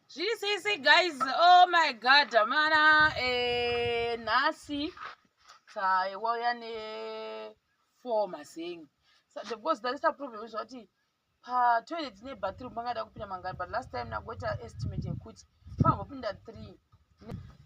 GCC guys, oh my god, mana nasi waya ne 4 masengi. So the boss that is a problem is what pa toilet ne bathroom bangada kupinda mangani, but last time nagoita estimate yekuti pango pinda 3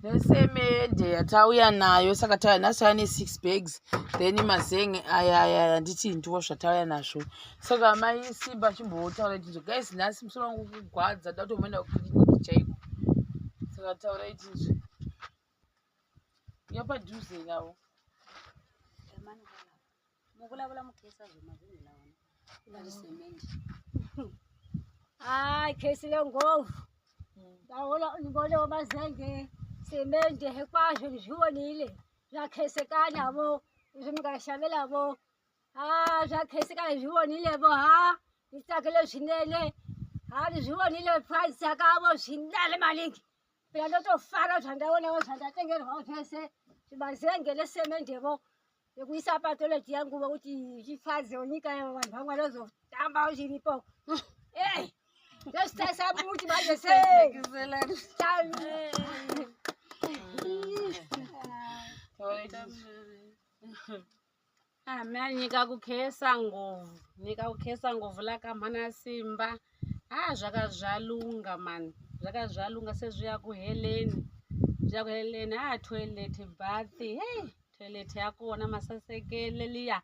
nesemende yatauya nayo saka tauya naso ane 6 bags then mazengi aya nditi ndiwo zvatauya nazvo saka mai Simba chimbotaura izvo guys nhasi musoro wangu kugwadza ndatomboenda kukiriniki chaiko saka taura izvo yapadhuze nawo mukulavula mukesa zvemazingi lawana semendi khesi lengovu ndaona ngone mazenge semendi hekwazvo ndizvionile zvakhesekanavo zvimukashavelavo zvakhesekana zvionilebo nditsakele zvinene ndizvionile price yakavo zvinale maningi pera ndotofara zvandaonawo zvandatengerwawo zvese zvimazenge nesemendevo yekuisa patoleti yangu kuti chifadze nyika yevo vanhu vamwe vanozotamba chiripo ndositasa muti manje nyika kukhesa ngovu lakamhana Simba zvakazvalunga mani zvakazvalunga sezviya kuheleni toilet bathi toilet yakona masasekele liya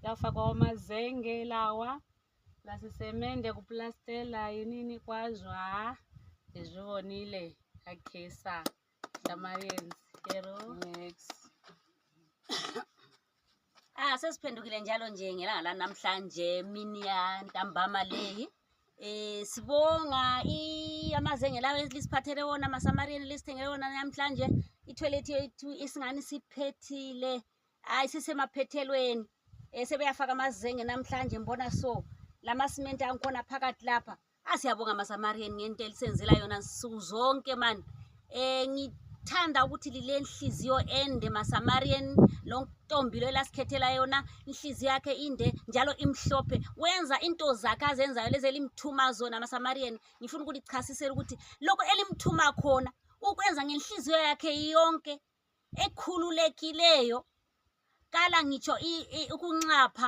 lafakwawo mazenge lawa lasisemende kuplastela inini kwazvo ndizvionile akhesa tamarienzi ero sesiphendukile njalo nje ngelanga lanamhlanje mini yantambama leyi sibonga amazenge lawo lisiphathele wona masamariyeni lisithengele wona namhlanje itoilet yethu isingani siphethile sisemaphethelweni sebeyafaka amazenge namhlanje mbona so lamasimenti angikhona phakathi lapha siyabonga masamariyeni ngento elisenzela yona nsuku zonke mani ngithanda ukuthi lile nhliziyo ende masamariyeni lo ntombilo elasikhethela yona inhliziyo yakhe inde njalo imhlophe wenza into zakhe azenzayo lezi elimthuma zona masamariyeni ngifuna ukulichasisela ukuthi lokho elimthuma khona ukwenza ngenhliziyo yakhe yonke ekhululekileyo kala ngitsho ukunxapha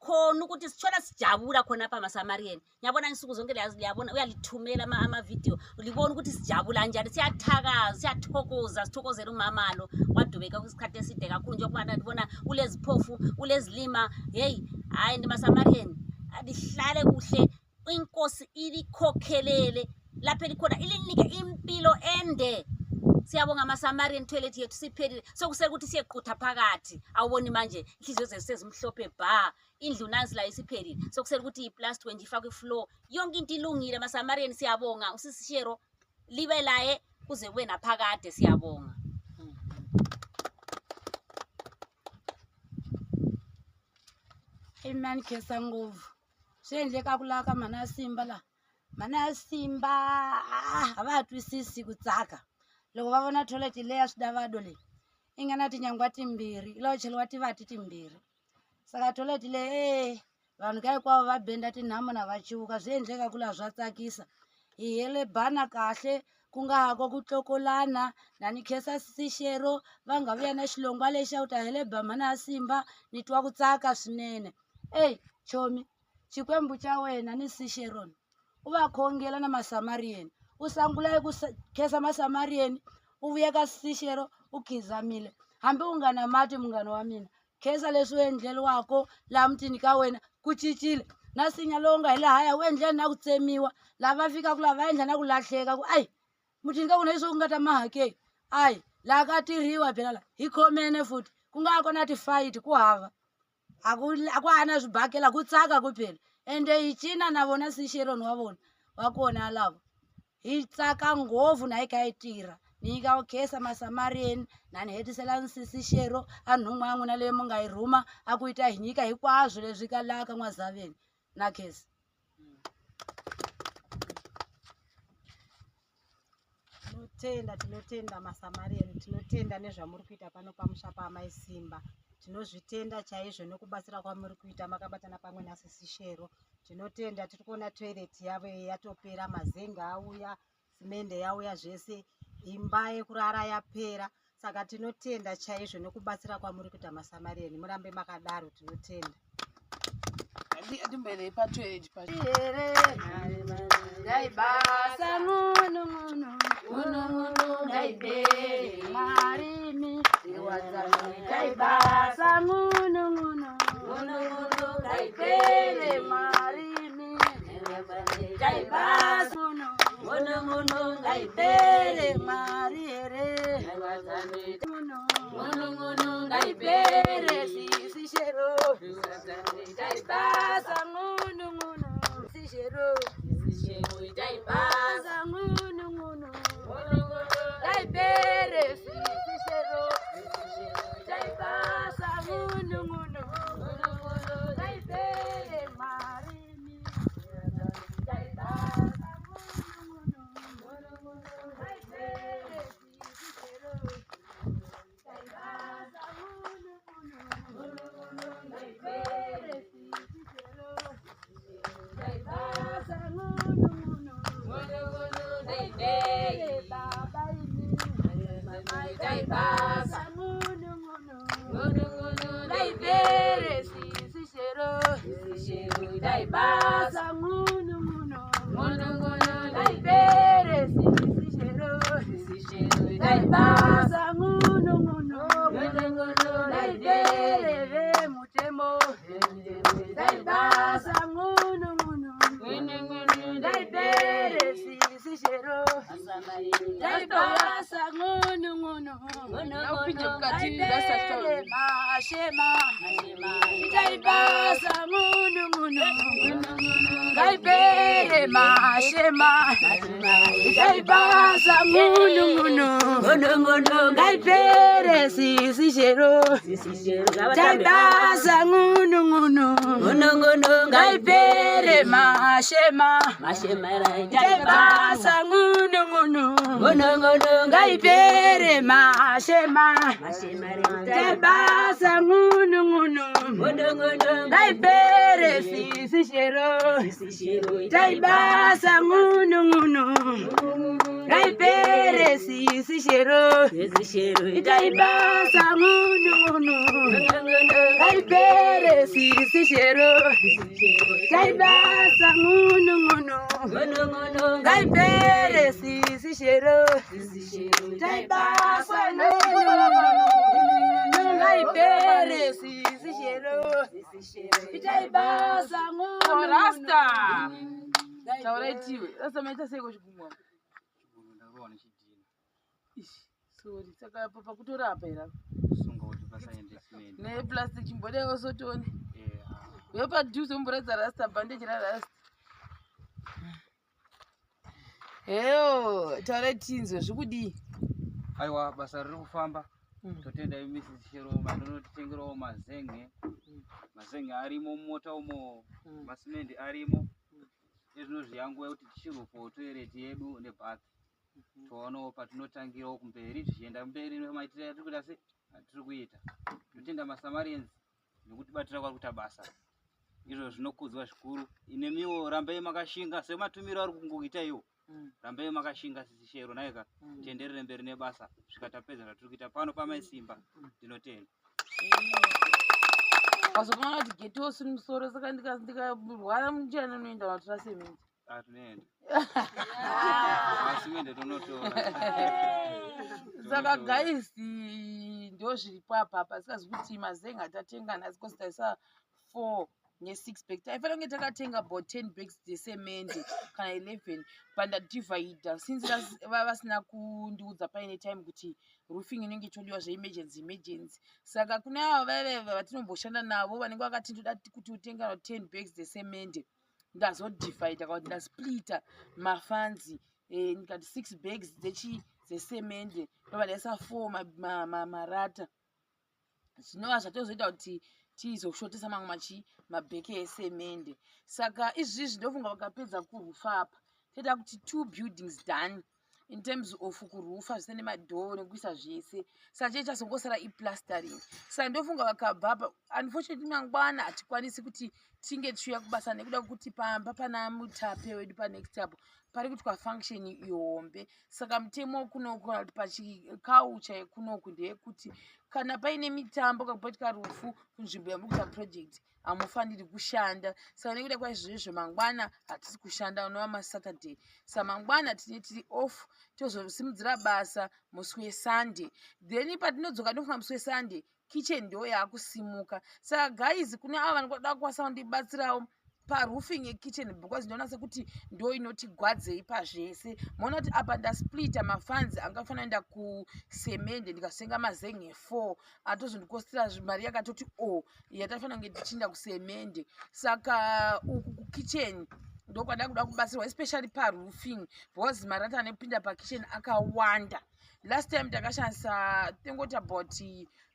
khona ukuthi sithola sijabula khona apha masamariyeni ngiyabona insuku zonke liyabona uyalithumela ama-video libona ukuthi sijabula njani siyathakaza siyathokoza sithokozela umamalo wadubeka kwisikhathi eside kakhulu njengoba ndibona kuleziphofu kulezilima hayi masamariyeni lihlale kuhle inkosi ilikhokhelele lapha elikhona ilinike impilo ende siyabonga masamariyeni toilet yethu siphelile sokusele ukuthi siyequtha phakathi awuboni manje inhliziyo zethu sezimhlophe indlu nansi la isiphelile sokusele ukuthi i+20 ifakwe ifloor yonke into ilungile masamariyeni siyabonga usisishero libe laye kuze kube naphakade siyabonga imani khesa ngovu swiendleka kulaka mana Simba havatwisisi kutsaka loko va vona toilet leya swidavado leyi i nga na tinyangwa timbirhi i lava cheliwa tivati timbirhi saka toilet leyi vanhu ka hinkwavo va benda tinhamu na vachuka swi endleka ku laha swa tsakisa hi hele bana kahle ku nga hako ku tlokolana nani khesa sishero va nga vuya na xilongwa lexi a ku ta hele bamana Simba ni twa ku tsaka swinene chomi xikwembu xa wena ni sisheroni u va khongela na masamariyeni u sangula ku khesa masamariyeni u vuya ka sishero u khizamile hambi u nga na mati munghana wa mina khesa leswi u endleliwako laha mutini ka wena ku cincile na sinya lowu nga hi lahaya wu endleni na ku tsemiwa lava fikaka laha va endla na ku lahleka ku mutini ka kuna leswi u nga ta mahake laha ka tirhiwa phela la hi khomene futhi ku nga kona tifayiti ku hava a ku hana swibakela ku tsaka ku phela ende hi cina na vona sisheroni wa vona wa kona lavo hi tsaka ngopfu na hi kha hi tirha ni nyika khesa masamariyeni na ni hetisela nsisishero a nhungu ya n'wina leyi mu nga yi rhuma a ku yi ta hi nyika hinkwaswo leswi kalaka n'wazaveni na khesa tinotenda masamariyeni tinotenda nezvamuri kuita pano pamusha paamai Simba tinozvitenda chaizvo nekubatsira kwamuri kuita makabatana pamwe nasisishero tinotenda tiri kuona toilet yavo yatopera mazenga auya simende yauya zvese, imba yekurara yapera. Saka tinotenda chaizvo nekubatsira kwamuri kuita maSamarian. Murambe makadaro, tinotenda. Atimbere patoilet Daibasa ngunu ngunu daibere marimi iwazani daibasa ngunu ngunu daibere marimi daibasa ngunu daibere mariere ngunu daibere sishero daibasa ngunu sishero daibasa ngunu daibere sishero daibasa ngunu daibere marimi daibasa ngunu daibere sishero daibasa ngunu daibere sishero daibasa ngunu daibere baba ini daibasa ngunu daibere sishero daibasa ngunu daibere sishero daibasa ngunu daibere mutemo daibasa ngunu daibere sishero daibasa ngunu daibere mashema daibasa ngunu daibere mashema daibasa ngunu daibere sishero daibasa ngunu daibere mashema daibasa ngunu daibere mashema daibasa ngunu daibere sishero daibasa ngunu daibere sishero daibasa ngunu daibere sishero daibasa ngunu daibere sishero daibasa daibere sishero daibasa Rasta. Tauretiwe. Sasa maita seko chigumwa. Sorry, saka papa kutora apa era. Ne plastic chimbode osotoni. Wepa juice umburedza rasta bandage ra rasta. Eyo, tauretinzo zvikudi. Aiwa basa riri kufamba. Totenda Mrs. Shero manonotitengerawo mazenge. Mazenge arimo mumota umo, masimende arimo. Zvinozviyanguwa kuti tichirupo toilet yedu nebhathi. Toona patinotangirawo kumberi tichienda mberi nemaitiro atiri kuita sei atiri kuita. Totenda maSamarians nekutibatira kwakuita basa. Izvo zvinokudzwa zvikuru. Inemiwo rambai makashinga sematumiro ari kungoita iwo. Rambai makashinga Mrs. Shero naika tienderere mberi nebasa zvikatapedza zvatiri kuita pano pamaisimba. Ndinotenda. Pasokana kuti geto suri musoro saka ndikarwara munjana unoenda watora semende. Tunoenda. Masimende tonotora. Saka guys ndio zviripo apa pasikazi kuti mazenga atatenga nhasi because taisa 4 ne6 bags. Taifana kunge takatenga about 10 bags dzesemende kana 11 pandadivhaidha since vasina kundiudza paine time kuti roofing inenge ichodiwa zveemergency. Saka kune avo vaive vatinomboshanda navo vanenge vakati ndoda kuti utenga 10 bags dzesemende ndazodivhaidha kuti ndasplita mafanzi ndikati 6 bags dzesemende ndobva ndaisa 4 marata zvinova zvatozoita kuti tizoshotesa mamwe mabheke esemende. Saka izvizvi ndofunga vakapedza kurufa apa toita kuti 2 buildings done in terms of kurufa zvise nemadhoo nekuisa zvese. Saka chii chazongosara iplastering. Saka ndofunga vakabva apa unfortunately mangwana hatikwanisi kuti tinge tichiuya kubasa nekuda kuti pamba pana mutape wedu panext apo pari kuitwa function ihombe. Saka mutemo kunoku kana kuti pachikaucha yekunoku ndeyekuti kana paine mitambo kakubatika rufu kunzvimbo yamuri kuita project hamufaniri kushanda. Saka nekuda kwaizvozvo mangwana hatisi kushanda unova masaturday. Saka mangwana tiri off tozosimudzira basa musi wesunday. Then patinodzoka nofuna musi wesunday kitchen ndo yakusimuka. Saka guys kune ava vanoda kuwasa kundibatsirawo paroofing yekitchen because ndinoona sekuti ndo inotigwadzei pazvese. Maona kuti apa ndasplita mafunds angafanira kuenda kusemende ndikasenga mazenge 4 atozondikostera mari yakatoti yatafanira kunge tichienda kusemende. Saka uku kukitchen ndokwada kuda kubatsirwa especially paroofing because marati anopinda pakitchen akawanda. Last time takashandisa tengoti about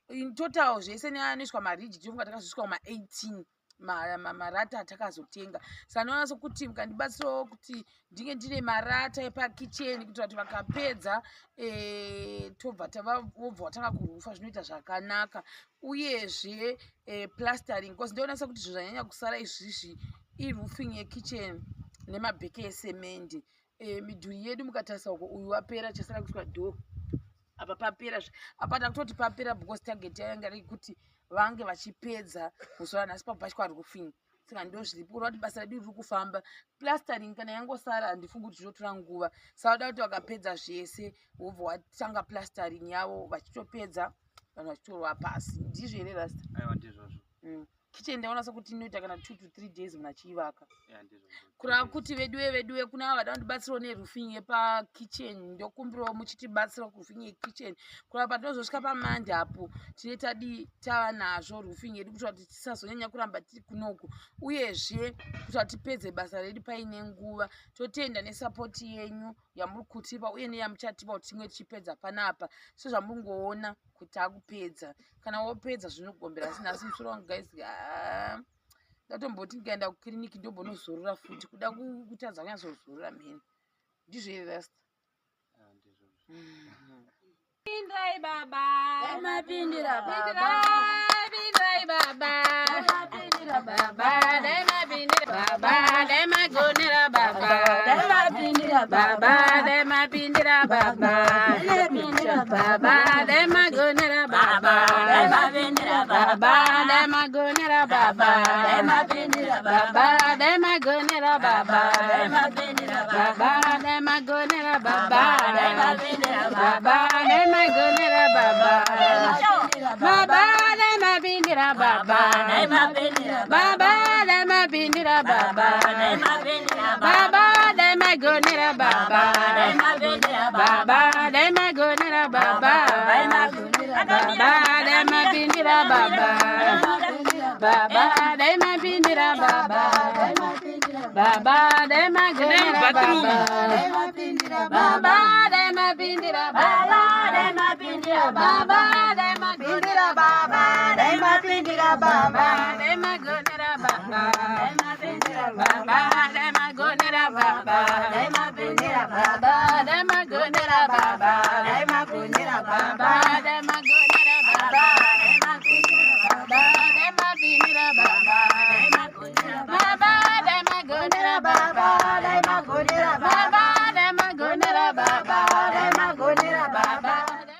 in total zvese neanoiswa mariji tironga takazosvika kuma18 marata atakazotenga. Saka noona sokuti mukandibatsirawo kuti ndinge ndine marata epakitchen kuitira kuti vakapedza tobva vobva watanga kurufa zvinoita zvakanaka. Uyezve plastering because ndoona sekuti zvinhu zvanyanya kusara izvizvi iroofing yekitchen nemabheke esemende. Midhuri yedu mukatarisa uko uyu wapera chasara kuitwa door apa papera apa takutoti papera because target yanga iri kuti vange vachipedza muzuva nhasi pabva pachikwa roofing. Saka ndo zviripo kuti basa redu riri kufamba. Plastering kana yangosara handifungi kuti zvinotora nguva. Saka uda kuti vakapedza zvese wobva watanga plastering yavo vachitopedza vanhu vachitorwa pasi. Ndizvo here Rasta? Aiwa ndizvozvo. Kitchen ndaona sokuti inoita kana 2 to 3 days munhu achiivaka. Ndizvozvo. Kurava kuti veduwe kuna ava vada kundibatsirawo neroofing yepakitchen ndokumbirawo muchitibatsirawo roofing yekitchen. Kurava patinozosvika pamande apo tine tava nazvo roofing yedu kuitira kuti tisazonyanya kuramba tiri kunoku. Uyezve kuitira kuti tipedze basa redu paine nguva. Totenda nesapoti yenyu yamuri kutipa uye neyamuchatipa kuti tinge tichipedza panapa. So zvamuri ngoona kuti takupedza. Kana wopedza zvinogombera asi nhasi musoro wangu guys ndatomboti ndikaenda kukiriniki ndobonozorora futi kuda kutadza kunyazozorora mheni. Ndizvo here Rasta? Pindrai baba, Daimapindira baba, pindrai baba, daimapindira baba, daimapindira baba, daimagonera baba, daimapindira baba, daimapindira baba, daimapindira baba, daimagonera baba, daimapindira baba, daimagonera baba, daimapindira baba, daimagonera baba, daimapindira baba, daimagonera baba, daimapindira baba, daimagonera baba, baba, daimapindira baba, daimapindira baba, daimapindira baba, daimapindira baba, daimagonera baba, daimapindira baba, daimagonera baba, baba, daimapindira baba, baba, daimapindira baba, baba, daimapindira baba, baba, daimapindira baba, daimapindira baba, daimapindira baba, daimapindira baba, daimagonera baba, daimapindira baba, daimagonera baba, daimapindira baba, daimagonera baba, daimagonera baba, daimagonera